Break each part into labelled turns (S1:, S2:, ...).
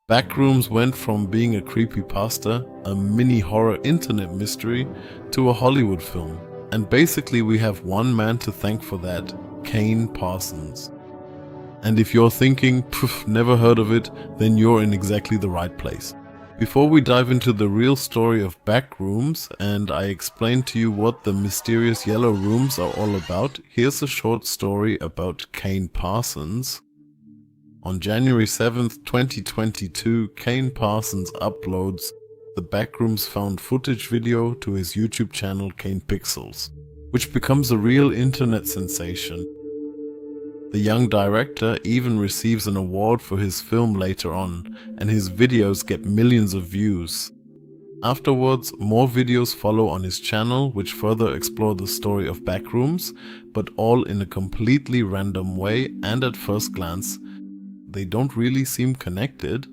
S1: Backrooms went from being a creepypasta, a mini horror internet mystery, to a Hollywood film. And basically we have one man to thank for that, Kane Parsons. And if you're thinking, poof, never heard of it, then you're in exactly the right place. Before we dive into the real story of Backrooms and I explain to you what the mysterious yellow rooms are all about, here's a short story about Kane Parsons. On January 7th, 2022, Kane Parsons uploads the Backrooms found footage video to his YouTube channel Kane Pixels, which becomes a real internet sensation. The young director even receives an award for his film later on, and his videos get millions of views. Afterwards, more videos follow on his channel which further explore the story of Backrooms, but all in a completely random way, and at first glance, they don't really seem connected.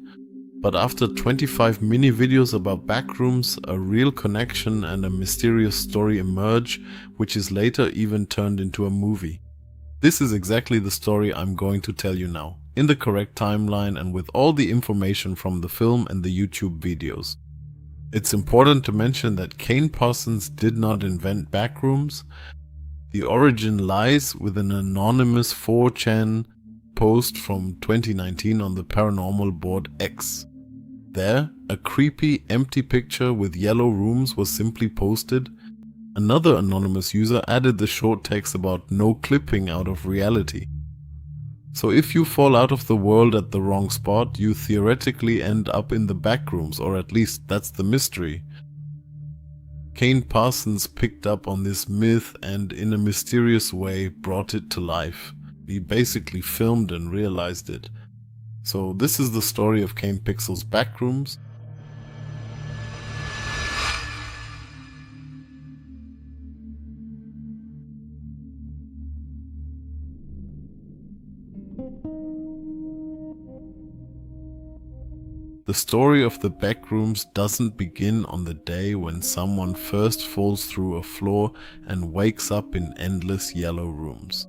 S1: But after 25 mini videos about Backrooms, a real connection and a mysterious story emerge, which is later even turned into a movie. This is exactly the story I'm going to tell you now, in the correct timeline and with all the information from the film and the YouTube videos. It's important to mention that Kane Parsons did not invent Backrooms. The origin lies with an anonymous 4chan post from 2019 on the paranormal board X. There, a creepy, empty picture with yellow rooms was simply posted. Another anonymous user added the short text about no clipping out of reality. So if you fall out of the world at the wrong spot, you theoretically end up in the Backrooms, or at least that's the mystery. Kane Parsons picked up on this myth and in a mysterious way brought it to life. He basically filmed and realized it. So this is the story of Kane Pixels' Backrooms. The story of the Backrooms doesn't begin on the day when someone first falls through a floor and wakes up in endless yellow rooms.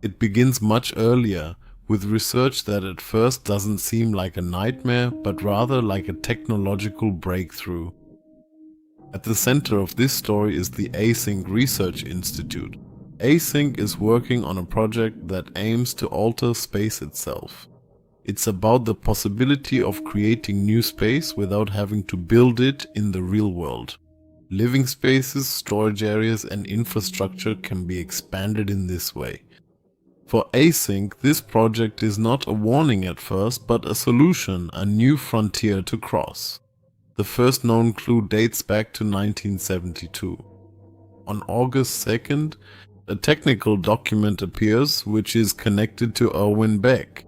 S1: It begins much earlier, with research that at first doesn't seem like a nightmare, but rather like a technological breakthrough. At the center of this story is the Async Research Institute. Async is working on a project that aims to alter space itself. It's about the possibility of creating new space without having to build it in the real world. Living spaces, storage areas, and infrastructure can be expanded in this way. For Async, this project is not a warning at first, but a solution, a new frontier to cross. The first known clue dates back to 1972. On August 2nd, a technical document appears which is connected to Erwin Beck.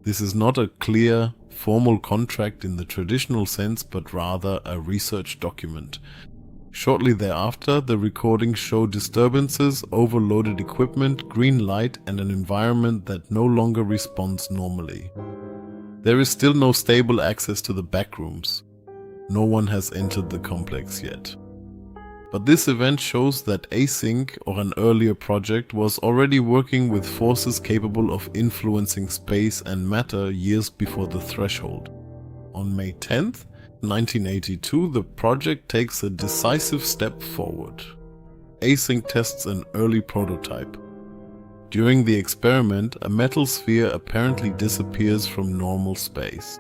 S1: This is not a clear, formal contract in the traditional sense, but rather a research document. Shortly thereafter, the recordings show disturbances, overloaded equipment, green light, and an environment that no longer responds normally. There is still no stable access to the Backrooms. No one has entered the complex yet. But this event shows that Async, or an earlier project, was already working with forces capable of influencing space and matter years before the threshold. On May 10th, 1982, the project takes a decisive step forward. Async tests an early prototype. During the experiment, a metal sphere apparently disappears from normal space.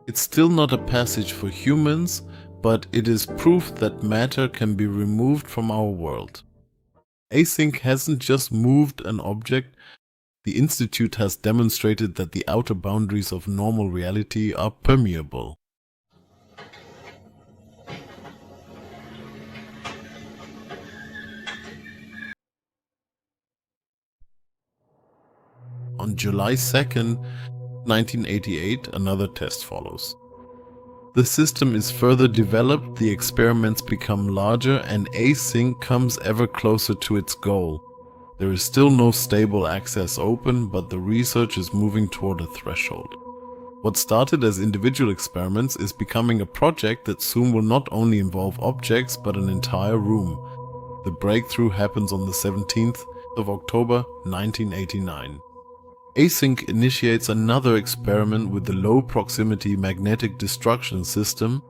S1: It's still not a passage for humans, but it is proof that matter can be removed from our world. Async hasn't just moved an object, the Institute has demonstrated that the outer boundaries of normal reality are permeable. On July 2nd, 1988, another test follows. The system is further developed, the experiments become larger, and Async comes ever closer to its goal. There is still no stable access open, but the research is moving toward a threshold. What started as individual experiments is becoming a project that soon will not only involve objects, but an entire room. The breakthrough happens on the 17th of October 1989. Async initiates another experiment with the low proximity magnetic destruction system.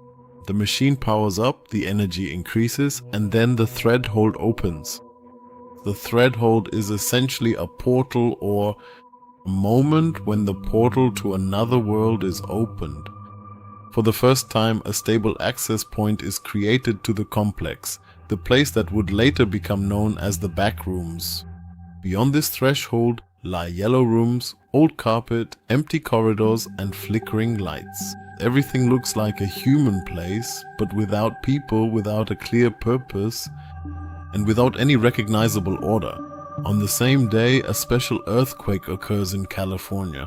S1: The machine powers up, the energy increases, and then the threshold opens. The threshold is essentially a portal or a moment when the portal to another world is opened. For the first time, a stable access point is created to the complex, the place that would later become known as the Backrooms. Beyond this threshold lie yellow rooms, old carpet, empty corridors, and flickering lights. Everything looks like a human place, but without people, without a clear purpose, and without any recognizable order. On the same day, a special earthquake occurs in California.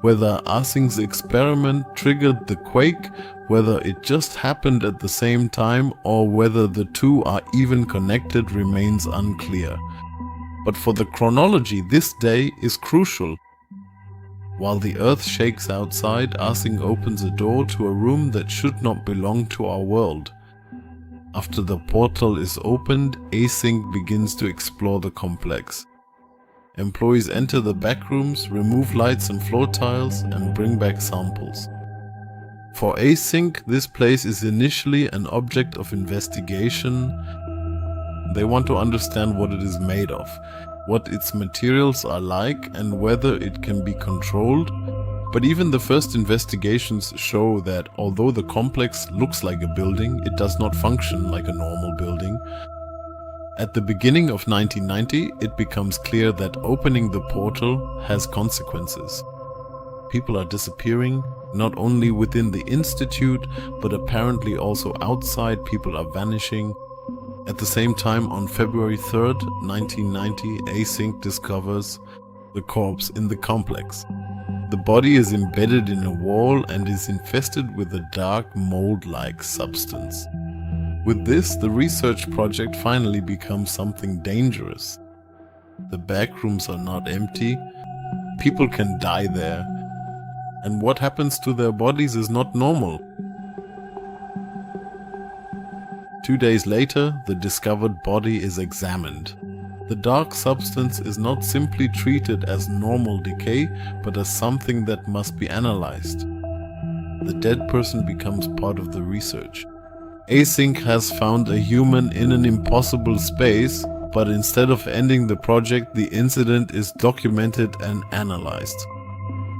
S1: Whether Async's experiment triggered the quake, whether it just happened at the same time, or whether the two are even connected remains unclear. But for the chronology, this day is crucial. While the earth shakes outside, Async opens a door to a room that should not belong to our world. After the portal is opened, Async begins to explore the complex. Employees enter the backrooms, remove lights and floor tiles, and bring back samples. For Async, this place is initially an object of investigation. They want to understand what it is made of, what its materials are like, and whether it can be controlled. But even the first investigations show that although the complex looks like a building, it does not function like a normal building. At the beginning of 1990, it becomes clear that opening the portal has consequences. People are disappearing, not only within the institute, but apparently also outside. People are vanishing. At the same time, on February 3rd, 1990, Async discovers the corpse in the complex. The body is embedded in a wall and is infested with a dark mold-like substance. With this, the research project finally becomes something dangerous. The backrooms are not empty. People can die there. And what happens to their bodies is not normal. 2 days later, the discovered body is examined. The dark substance is not simply treated as normal decay, but as something that must be analyzed. The dead person becomes part of the research. Async has found a human in an impossible space, but instead of ending the project, the incident is documented and analyzed.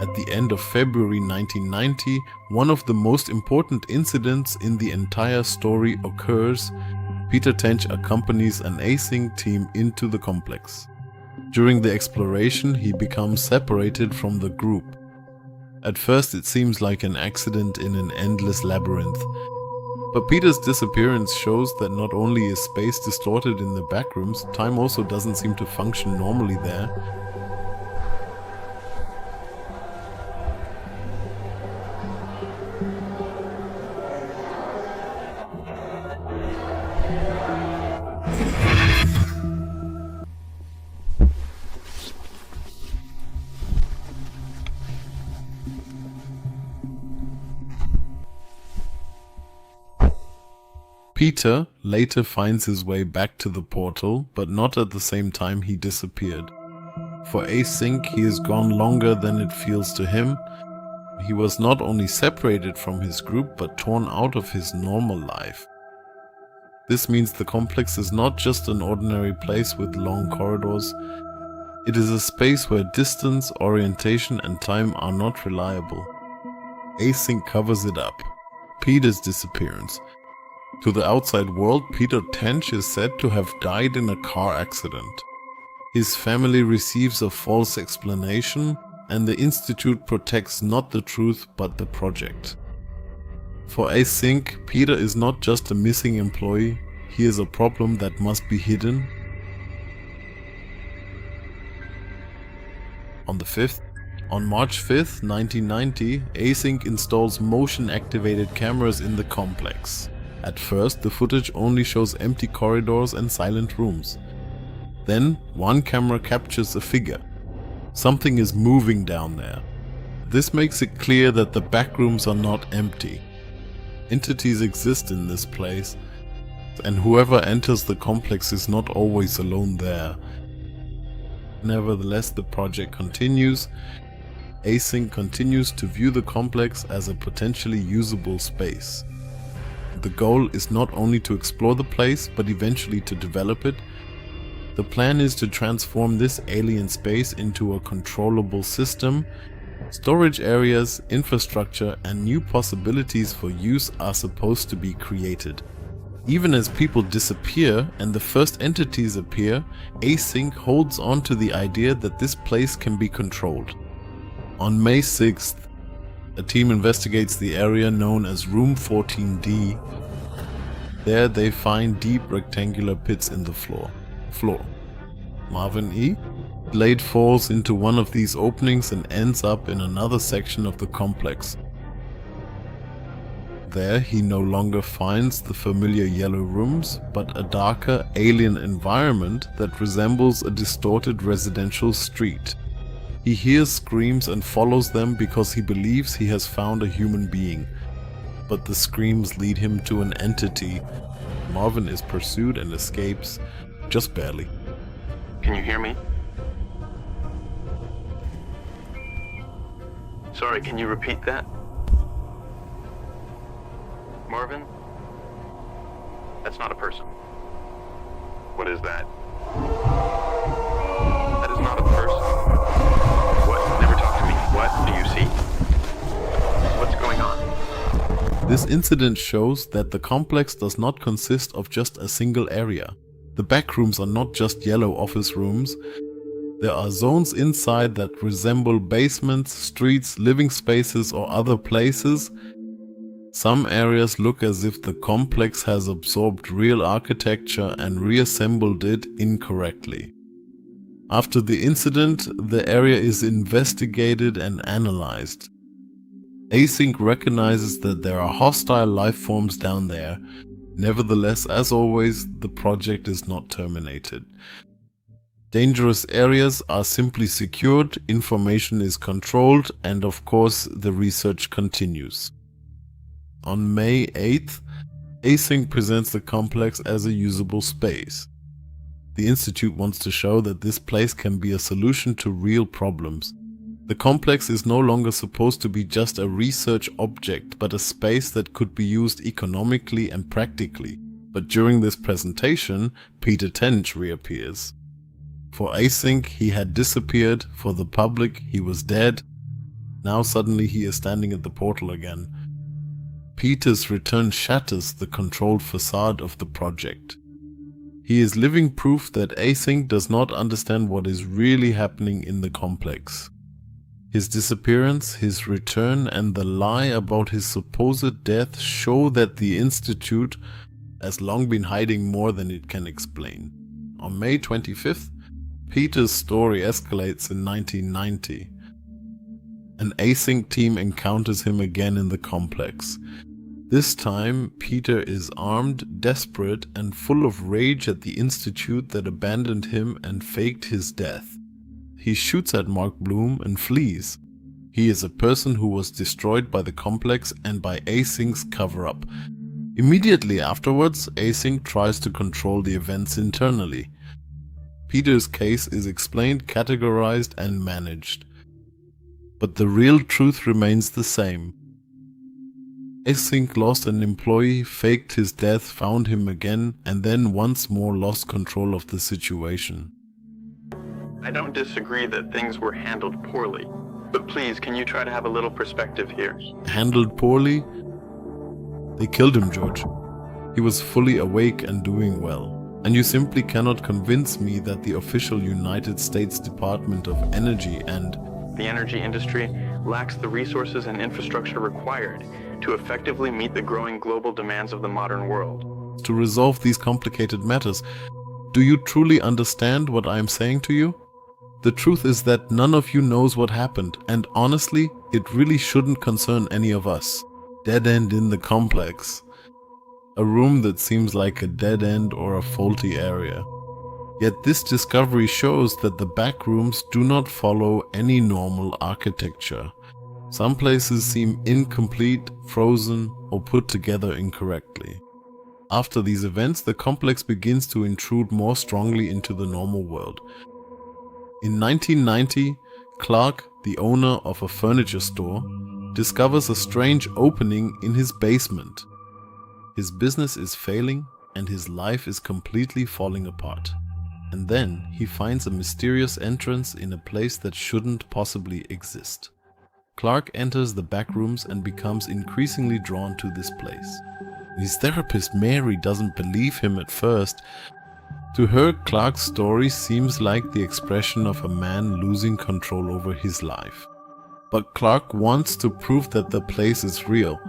S1: At the end of February 1990, one of the most important incidents in the entire story occurs. Peter Tench accompanies an Async team into the complex. During the exploration, he becomes separated from the group. At first, it seems like an accident in an endless labyrinth. But Peter's disappearance shows that not only is space distorted in the backrooms, time also doesn't seem to function normally there. Peter later finds his way back to the portal, but not at the same time he disappeared. For Async, he is gone longer than it feels to him. He was not only separated from his group, but torn out of his normal life. This means the complex is not just an ordinary place with long corridors. It is a space where distance, orientation, and time are not reliable. Async covers it up. Peter's disappearance. To the outside world, Peter Tench is said to have died in a car accident. His family receives a false explanation, and the institute protects not the truth but the project. For Async, Peter is not just a missing employee, he is a problem that must be hidden. On March 5th, 1990, Async installs motion-activated cameras in the complex. At first, the footage only shows empty corridors and silent rooms. Then, one camera captures a figure. Something is moving down there. This makes it clear that the backrooms are not empty. Entities exist in this place, and whoever enters the complex is not always alone there. Nevertheless, the project continues. Async continues to view the complex as a potentially usable space. The goal is not only to explore the place, but eventually to develop it. The plan is to transform this alien space into a controllable system. Storage areas, infrastructure, and new possibilities for use are supposed to be created. Even as people disappear and the first entities appear, Async holds on to the idea that this place can be controlled. On May 6th, a team investigates the area known as Room 14D. There they find deep rectangular pits in the floor. Marvin E. Leigh falls into one of these openings and ends up in another section of the complex. There he no longer finds the familiar yellow rooms, but a darker alien environment that resembles a distorted residential street. He hears screams and follows them because he believes he has found a human being. But the screams lead him to an entity. Marvin is pursued and escapes, just barely.
S2: Can you hear me? Sorry, can you repeat that? Marvin? That's not a person. What is that? That is not a person. What? Never talk to me. What do you see? What's going on?
S1: This incident shows that the complex does not consist of just a single area. The backrooms are not just yellow office rooms. There are zones inside that resemble basements, streets, living spaces, or other places. Some areas look as if the complex has absorbed real architecture and reassembled it incorrectly. After the incident, the area is investigated and analyzed. Async recognizes that there are hostile life forms down there. Nevertheless, as always, the project is not terminated. Dangerous areas are simply secured, information is controlled, and of course, the research continues. On May 8th, Async presents the complex as a usable space. The Institute wants to show that this place can be a solution to real problems. The complex is no longer supposed to be just a research object, but a space that could be used economically and practically. But during this presentation, Peter Tench reappears. For Async, he had disappeared. For the public, he was dead. Now suddenly he is standing at the portal again. Peter's return shatters the controlled facade of the project. He is living proof that Async does not understand what is really happening in the complex. His disappearance, his return, and the lie about his supposed death show that the Institute has long been hiding more than it can explain. On May 25th, Peter's story escalates in 1990. An Async team encounters him again in the complex. This time, Peter is armed, desperate, and full of rage at the Institute that abandoned him and faked his death. He shoots at Mark Bloom and flees. He is a person who was destroyed by the complex and by Async's cover-up. Immediately afterwards, Async tries to control the events internally. Peter's case is explained, categorized, and managed. But the real truth remains the same. Async lost an employee, faked his death, found him again, and then once more lost control of the situation.
S2: I don't disagree that things were handled poorly, but please, can you try to have a little perspective here?
S1: Handled poorly? They killed him, George. He was fully awake and doing well. And you simply cannot convince me that the official United States Department of Energy and
S2: the energy industry lacks the resources and infrastructure required to effectively meet the growing global demands of the modern world.
S1: To resolve these complicated matters. Do you truly understand what I am saying to you? The truth is that none of you knows what happened, and honestly, it really shouldn't concern any of us. Dead end in the complex. A room that seems like a dead end or a faulty area. Yet this discovery shows that the back rooms do not follow any normal architecture. Some places seem incomplete, frozen, or put together incorrectly. After these events, the complex begins to intrude more strongly into the normal world. In 1990, Clark, the owner of a furniture store, discovers a strange opening in his basement. His business is failing and his life is completely falling apart. And then he finds a mysterious entrance in a place that shouldn't possibly exist. Clark enters the backrooms and becomes increasingly drawn to this place. His therapist Mary doesn't believe him at first. To her, Clark's story seems like the expression of a man losing control over his life. But Clark wants to prove that the place is real.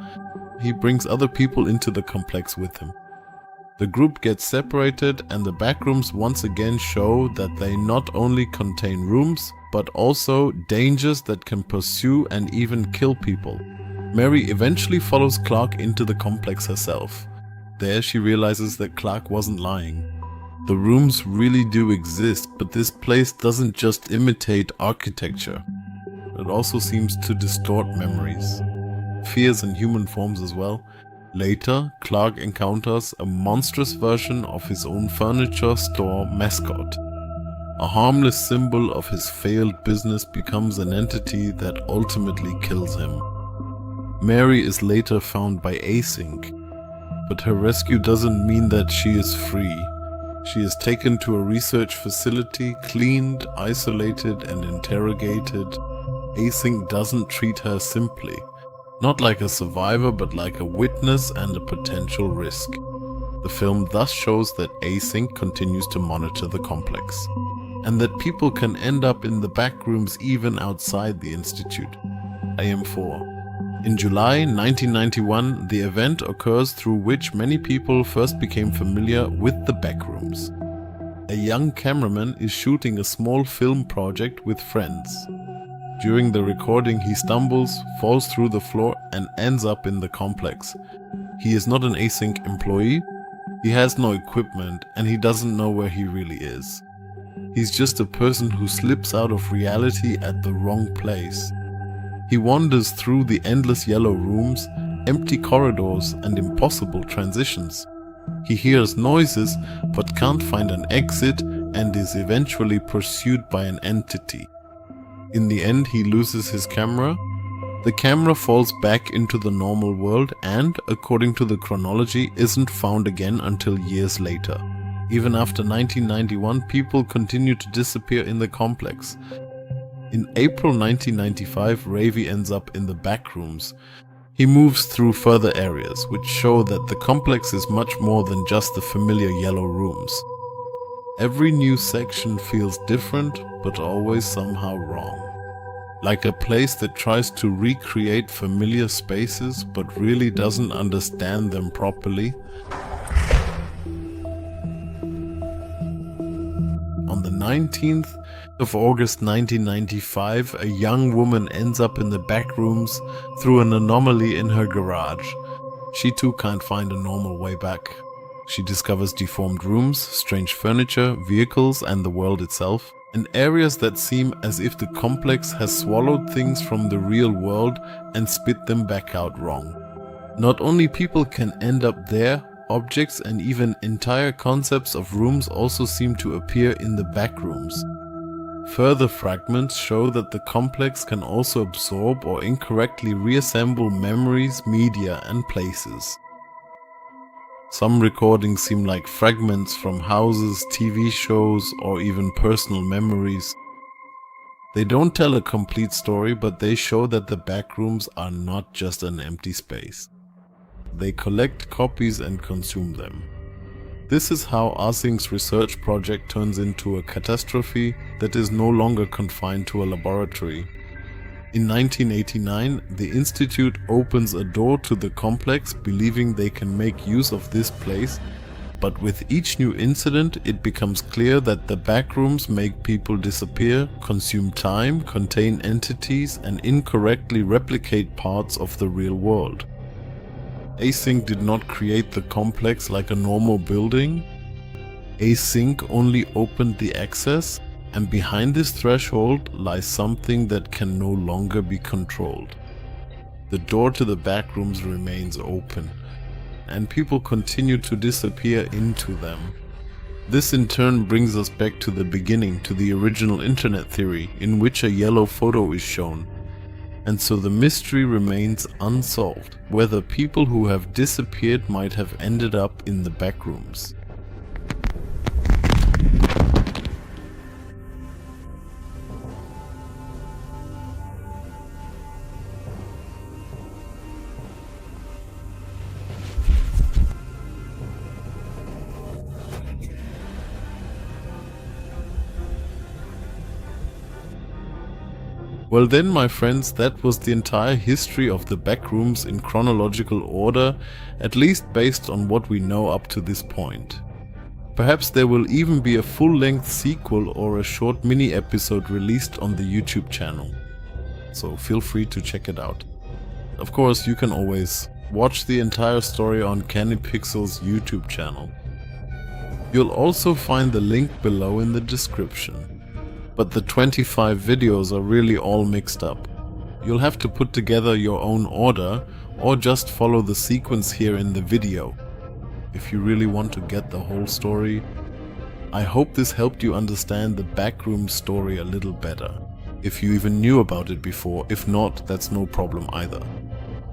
S1: He brings other people into the complex with him. The group gets separated and the backrooms once again show that they not only contain rooms, but also dangers that can pursue and even kill people. Mary eventually follows Clark into the complex herself. There she realizes that Clark wasn't lying. The rooms really do exist, but this place doesn't just imitate architecture. It also seems to distort memories. Fears in human forms as well. Later, Clark encounters a monstrous version of his own furniture store mascot. A harmless symbol of his failed business becomes an entity that ultimately kills him. Mary is later found by Async, but her rescue doesn't mean that she is free. She is taken to a research facility, cleaned, isolated, and interrogated. Async doesn't treat her simply. Not like a survivor, but like a witness and a potential risk. The film thus shows that Async continues to monitor the complex, and that people can end up in the backrooms even outside the Institute. AM4. In July 1991, the event occurs through which many people first became familiar with the backrooms. A young cameraman is shooting a small film project with friends. During the recording, he stumbles, falls through the floor, and ends up in the complex. He is not an Async employee, he has no equipment, and he doesn't know where he really is. He's just a person who slips out of reality at the wrong place. He wanders through the endless yellow rooms, empty corridors, and impossible transitions. He hears noises, but can't find an exit, and is eventually pursued by an entity. In the end, he loses his camera. The camera falls back into the normal world and, according to the chronology, isn't found again until years later. Even after 1991, people continue to disappear in the complex. In April 1995, Ravi ends up in the backrooms. He moves through further areas, which show that the complex is much more than just the familiar yellow rooms. Every new section feels different, but always somehow wrong. Like a place that tries to recreate familiar spaces, but really doesn't understand them properly. On the 19th of August 1995, a young woman ends up in the backrooms through an anomaly in her garage. She too can't find a normal way back. She discovers deformed rooms, strange furniture, vehicles, and the world itself, and areas that seem as if the complex has swallowed things from the real world and spit them back out wrong. Not only people can end up there, objects and even entire concepts of rooms also seem to appear in the backrooms. Further fragments show that the complex can also absorb or incorrectly reassemble memories, media, and places. Some recordings seem like fragments from houses, TV shows, or even personal memories. They don't tell a complete story, but they show that the backrooms are not just an empty space. They collect copies and consume them. This is how Async's research project turns into a catastrophe that is no longer confined to a laboratory. In 1989, the Institute opens a door to the complex, believing they can make use of this place, but with each new incident it becomes clear that the backrooms make people disappear, consume time, contain entities, and incorrectly replicate parts of the real world. Async did not create the complex like a normal building. Async only opened the access, and behind this threshold lies something that can no longer be controlled. The door to the backrooms remains open, and people continue to disappear into them. This in turn brings us back to the beginning, to the original internet theory, in which a yellow photo is shown. And so the mystery remains unsolved, whether people who have disappeared might have ended up in the backrooms. Well then, my friends, that was the entire history of the backrooms in chronological order, at least based on what we know up to this point. Perhaps there will even be a full-length sequel or a short mini-episode released on the YouTube channel, so feel free to check it out. Of course, you can always watch the entire story on Kane Pixels' YouTube channel. You'll also find the link below in the description. But the 25 videos are really all mixed up. You'll have to put together your own order or just follow the sequence here in the video if you really want to get the whole story. I hope this helped you understand the backroom story a little better, if you even knew about it before. If not, that's no problem either.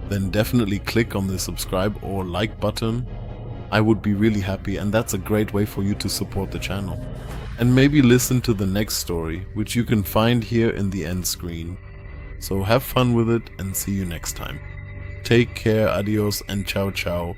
S1: Then definitely click on the subscribe or like button. I would be really happy, and that's a great way for you to support the channel. And maybe listen to the next story, which you can find here in the end screen. So have fun with it and see you next time. Take care, adios and ciao ciao.